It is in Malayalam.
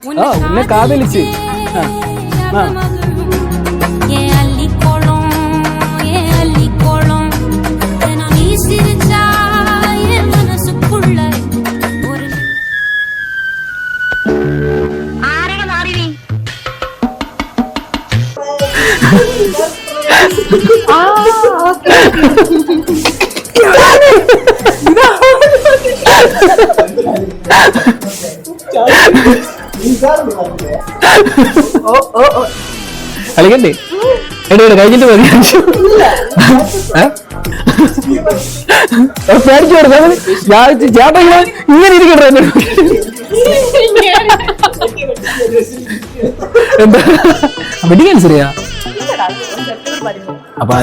ഉന്നെ കാതലിച്ച് കളിക്കണ്ടേ എവിടെ കഴിഞ്ഞിട്ട് മതി പേടിച്ചു കൊടുക്കാം ചേട്ടാ ഇങ്ങനെ ഇരിക്കട്ടെ എന്താ വെഡിങ് ആനിവേഴ്സറിയാ അപ്പൊ